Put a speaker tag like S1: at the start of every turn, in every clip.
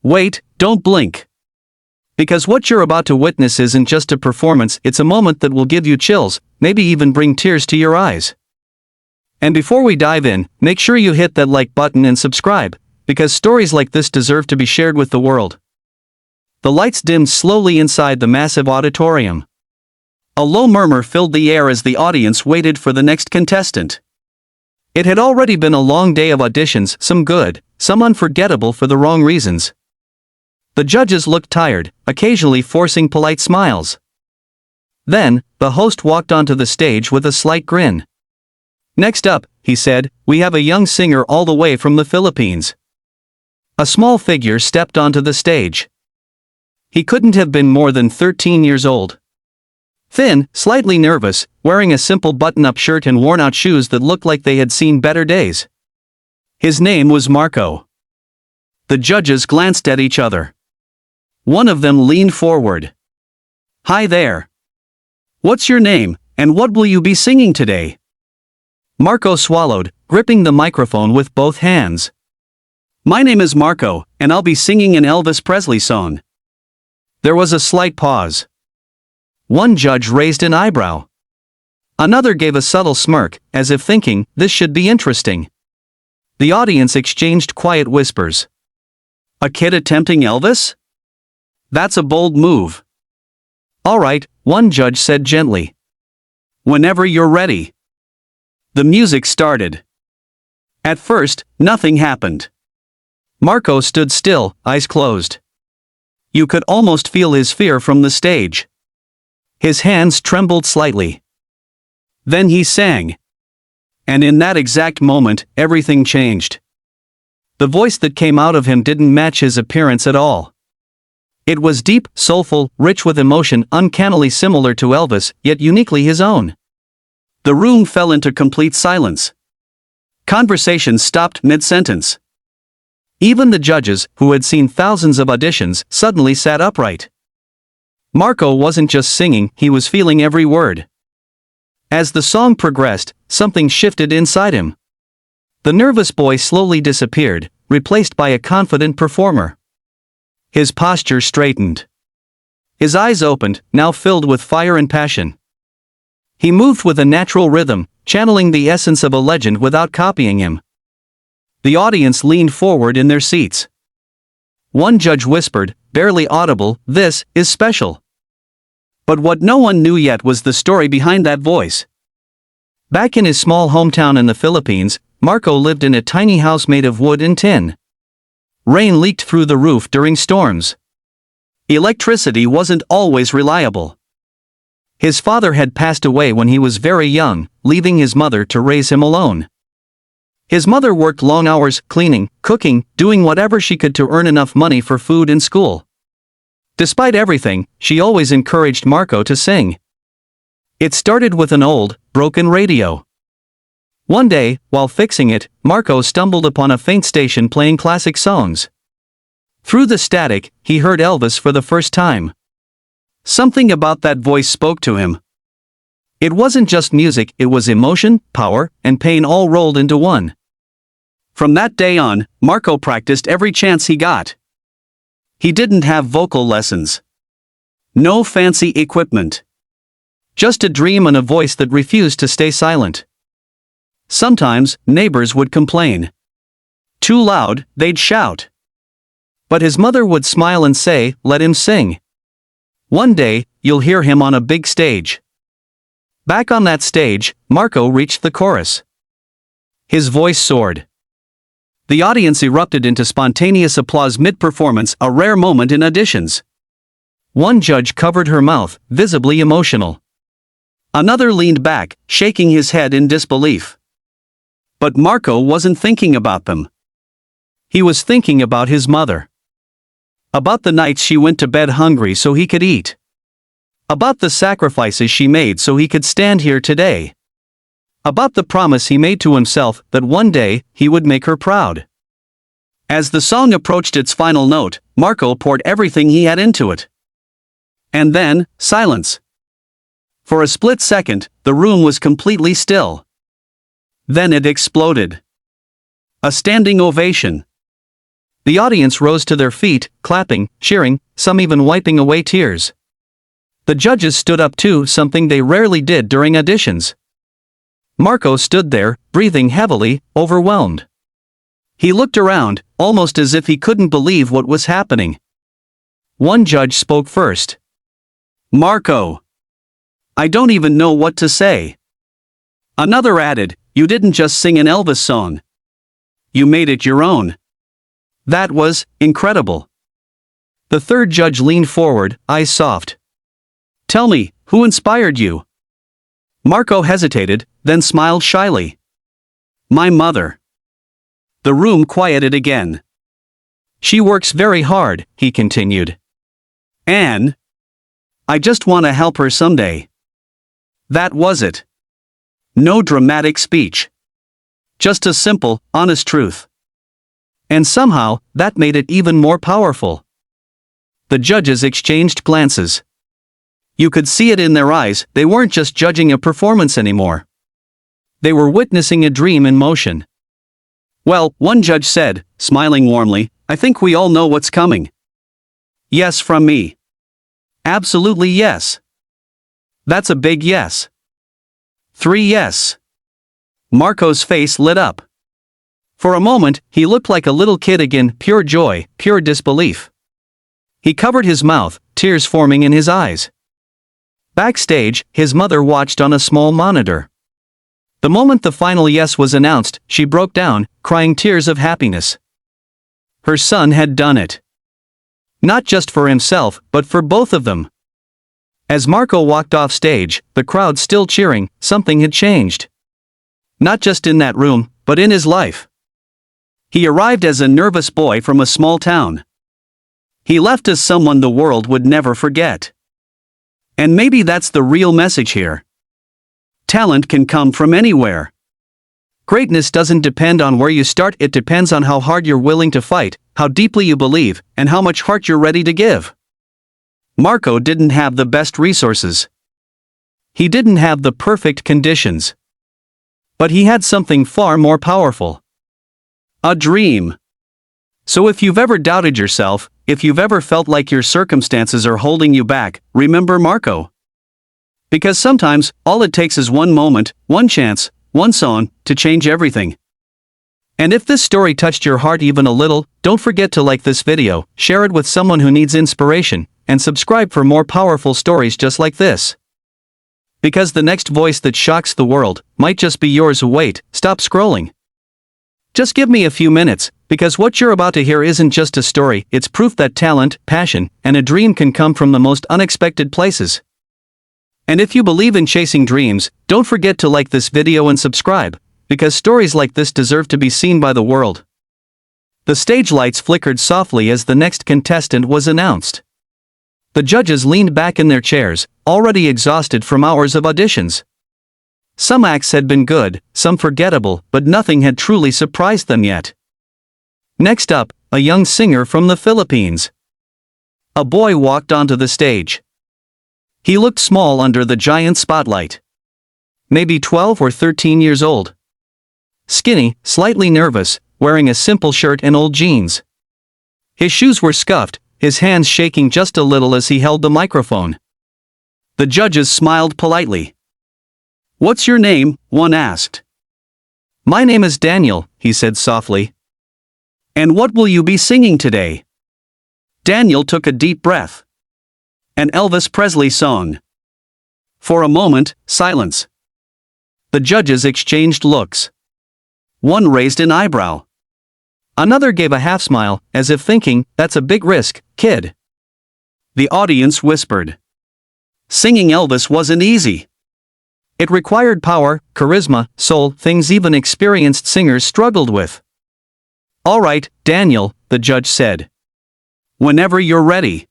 S1: Wait, don't blink. Because what you're about to witness isn't just a performance, it's a moment that will give you chills, maybe even bring tears to your eyes. And before we dive in, make sure you hit that like button and subscribe, because stories like this deserve to be shared with the world. The lights dimmed slowly inside the massive auditorium. A low murmur filled the air as the audience waited for the next contestant. It had already been a long day of auditions, some good, some unforgettable for the wrong reasons. The judges looked tired, occasionally forcing polite smiles. Then, the host walked onto the stage with a slight grin. "Next up," he said, "we have a young singer all the way from the Philippines." A small figure stepped onto the stage. He couldn't have been more than 13 years old. Thin, slightly nervous, wearing a simple button-up shirt and worn-out shoes that looked like they had seen better days. His name was Marco. The judges glanced at each other. One of them leaned forward. "Hi there. What's your name, and what will you be singing today?" Marco swallowed, gripping the microphone with both hands. "My name is Marco, and I'll be singing an Elvis Presley song." There was a slight pause. One judge raised an eyebrow. Another gave a subtle smirk, as if thinking, this should be interesting. The audience exchanged quiet whispers. "A kid attempting Elvis? That's a bold move." "All right," one judge said gently. "Whenever you're ready." The music started. At first, nothing happened. Marco stood still, eyes closed. You could almost feel his fear from the stage. His hands trembled slightly. Then he sang. And in that exact moment, everything changed. The voice that came out of him didn't match his appearance at all. It was deep, soulful, rich with emotion, uncannily similar to Elvis, yet uniquely his own. The room fell into complete silence. Conversation stopped mid-sentence. Even the judges, who had seen thousands of auditions, suddenly sat upright. Marco wasn't just singing, he was feeling every word. As the song progressed, something shifted inside him. The nervous boy slowly disappeared, replaced by a confident performer. His posture straightened. His eyes opened, now filled with fire and passion. He moved with a natural rhythm, channeling the essence of a legend without copying him. The audience leaned forward in their seats. One judge whispered, barely audible, "This is special." But what no one knew yet was the story behind that voice. Back in his small hometown in the Philippines, Marco lived in a tiny house made of wood and tin. Rain leaked through the roof during storms. Electricity wasn't always reliable. His father had passed away when he was very young, leaving his mother to raise him alone. His mother worked long hours, cleaning, cooking, doing whatever she could to earn enough money for food and school. Despite everything, she always encouraged Marco to sing. It started with an old, broken radio. One day, while fixing it, Marco stumbled upon a faint station playing classic songs. Through the static, he heard Elvis for the first time. Something about that voice spoke to him. It wasn't just music, it was emotion, power, and pain all rolled into one. From that day on, Marco practiced every chance he got. He didn't have vocal lessons. No fancy equipment. Just a dream and a voice that refused to stay silent. Sometimes, neighbors would complain. Too loud, they'd shout. But his mother would smile and say, "Let him sing. One day, you'll hear him on a big stage." Back on that stage, Marco reached the chorus. His voice soared. The audience erupted into spontaneous applause mid-performance, a rare moment in auditions. One judge covered her mouth, visibly emotional. Another leaned back, shaking his head in disbelief. But Marco wasn't thinking about them. He was thinking about his mother. About the nights she went to bed hungry so he could eat. About the sacrifices she made so he could stand here today. About the promise he made to himself that one day, he would make her proud. As the song approached its final note, Marco poured everything he had into it. And then, silence. For a split second, the room was completely still. Then it exploded. A standing ovation. The audience rose to their feet, clapping, cheering, some even wiping away tears. The judges stood up too, something they rarely did during auditions. Marco stood there, breathing heavily, overwhelmed. He looked around, almost as if he couldn't believe what was happening. One judge spoke first. "Marco, I don't even know what to say." Another added, "You didn't just sing an Elvis song. You made it your own. That was incredible." The third judge leaned forward, eyes soft. "Tell me, who inspired you?" Marco hesitated, then smiled shyly. "My mother." The room quieted again. "She works very hard," he continued. "And I just want to help her someday." That was it. No dramatic speech. Just a simple, honest truth. And somehow, that made it even more powerful. The judges exchanged glances. You could see it in their eyes, they weren't just judging a performance anymore. They were witnessing a dream in motion. "Well," one judge said, smiling warmly, "I think we all know what's coming." "Yes from me." "Absolutely yes." "That's a big yes." 3 yes. Marco's face lit up. For a moment, he looked like a little kid again, pure joy, pure disbelief. He covered his mouth, tears forming in his eyes. Backstage, his mother watched on a small monitor. The moment the final yes was announced, she broke down, crying tears of happiness. Her son had done it. Not just for himself, but for both of them. As Marco walked off stage, the crowd still cheering, something had changed. Not just in that room, but in his life. He arrived as a nervous boy from a small town. He left as someone the world would never forget. And maybe that's the real message here. Talent can come from anywhere. Greatness doesn't depend on where you start, it depends on how hard you're willing to fight, how deeply you believe, and how much heart you're ready to give. Marco didn't have the best resources. He didn't have the perfect conditions. But he had something far more powerful. A dream. So if you've ever doubted yourself, if you've ever felt like your circumstances are holding you back, remember Marco. Because sometimes, all it takes is one moment, one chance, one song, to change everything. And if this story touched your heart even a little, don't forget to like this video, share it with someone who needs inspiration, and subscribe for more powerful stories just like this. Because the next voice that shocks the world might just be yours. Wait, stop scrolling. Just give me a few minutes, because what you're about to hear isn't just a story, it's proof that talent, passion, and a dream can come from the most unexpected places. And if you believe in chasing dreams, don't forget to like this video and subscribe, because stories like this deserve to be seen by the world. The stage lights flickered softly as the next contestant was announced. The judges leaned back in their chairs, already exhausted from hours of auditions. Some acts had been good, some forgettable, but nothing had truly surprised them yet. Next up, a young singer from the Philippines. A boy walked onto the stage. He looked small under the giant spotlight. Maybe 12 or 13 years old. Skinny, slightly nervous, wearing a simple shirt and old jeans. His shoes were scuffed, his hands shaking just a little as he held the microphone. The judges smiled politely. "What's your name?" one asked. "My name is Daniel," he said softly. "And what will you be singing today?" Daniel took a deep breath. An Elvis Presley song. For a moment, silence. The judges exchanged looks. One raised an eyebrow. Another gave a half smile, as if thinking, "That's a big risk, kid." The audience whispered. Singing Elvis wasn't easy. It required power, charisma, soul, things even experienced singers struggled with. "All right, Daniel," the judge said. "Whenever you're ready."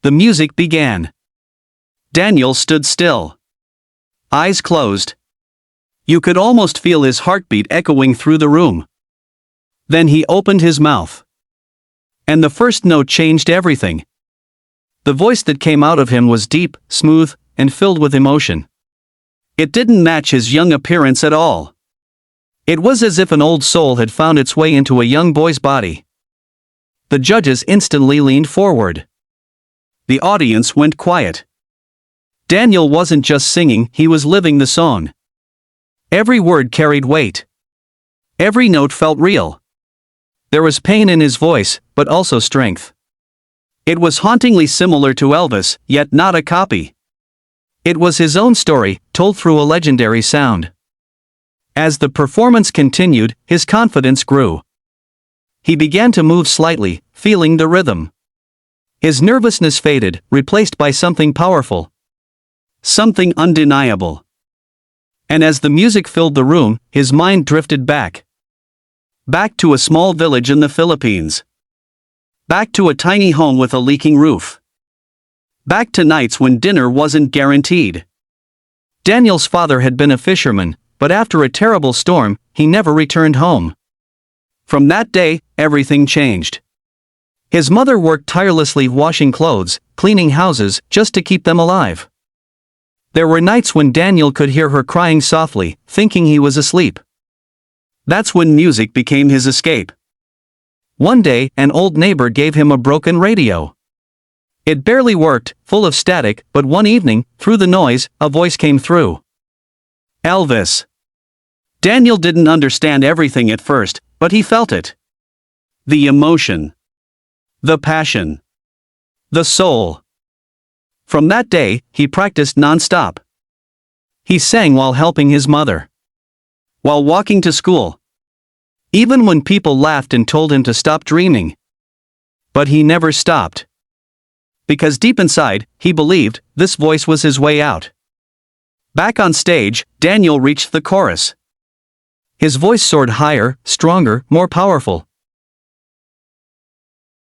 S1: The music began. Daniel stood still. Eyes closed. You could almost feel his heartbeat echoing through the room. Then he opened his mouth. And the first note changed everything. The voice that came out of him was deep, smooth, and filled with emotion. It didn't match his young appearance at all. It was as if an old soul had found its way into a young boy's body. the judges instantly leaned forward. The audience went quiet. Daniel wasn't just singing, he was living the song. Every word carried weight. Every note felt real. There was pain in his voice, but also strength. It was hauntingly similar to Elvis, yet not a copy. It was his own story, told through a legendary sound. As the performance continued, his confidence grew. He began to move slightly, feeling the rhythm. His nervousness faded, replaced by something powerful. Something undeniable. And as the music filled the room, his mind drifted back. Back to a small village in the Philippines. Back to a tiny home with a leaking roof. Back to nights when dinner wasn't guaranteed. Daniel's father had been a fisherman, but after a terrible storm, he never returned home. From that day, everything changed. His mother worked tirelessly washing clothes, cleaning houses, just to keep them alive. There were nights when Daniel could hear her crying softly, thinking he was asleep. That's when music became his escape. One day, an old neighbor gave him a broken radio. It barely worked, full of static, but one evening, through the noise, a voice came through. Elvis. Daniel didn't understand everything at first, but he felt it. The emotion. The passion. The soul. From that day, he practiced non-stop. He sang while helping his mother. While walking to school. Even when people laughed and told him to stop dreaming. But he never stopped. Because deep inside, he believed, this voice was his way out. Back on stage, Daniel reached the chorus. His voice soared higher, stronger, more powerful.